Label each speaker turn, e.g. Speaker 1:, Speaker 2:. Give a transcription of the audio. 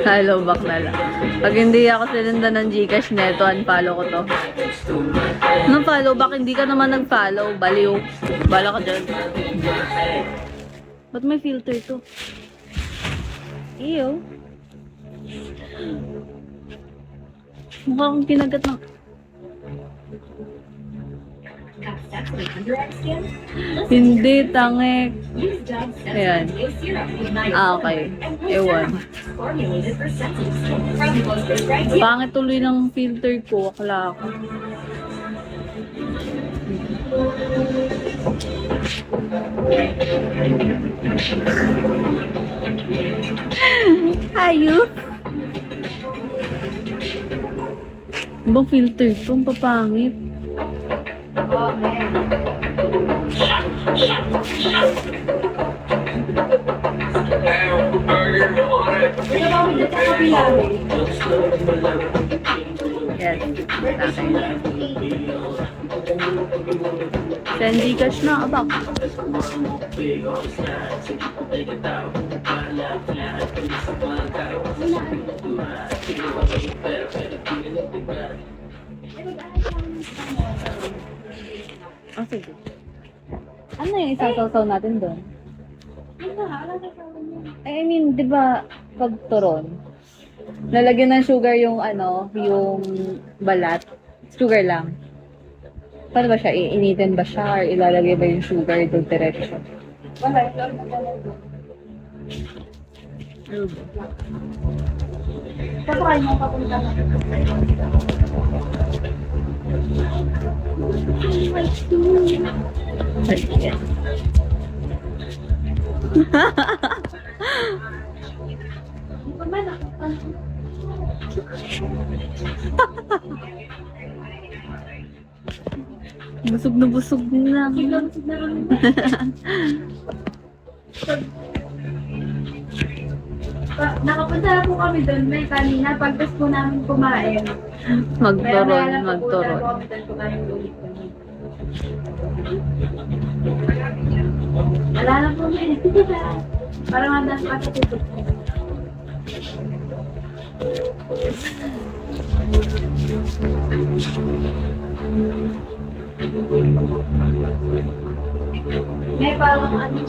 Speaker 1: Follow back na lang. Pag hindi ako sinunda ng Gcash neto, unfollow ko to. Nung follow back, hindi ka naman nag-follow. Baliw. Bala ka dyan. Ba't may filter to? Ew. Mukha akong kinagat ng... Hindi, tangek. Ayan. Okay. Ewan. Pangit tuloy ng filter ko. Akala ko. Ayun. Ibang filter to, ang papangit. Yes. Okay. Send Gcash na, abak. Oh, sige. Ano yung isasaw-saw natin doon? I mean, di ba, pag turon, lalagyan ng sugar yung ano, yung balat. Sugar lang. Paano ba siya? Iinitin ba siya? Or ilalagay ba yung sugar doon diretso? Wala. Kapakain mo papunta na. Busog na busog na.
Speaker 2: Nakapunta na po kami doon, may kanina, pagkas po namin kumain.
Speaker 1: Magturon.
Speaker 2: Kami doon kumain ulit. Wala na po may parang andas pa sa tutok. May parang ano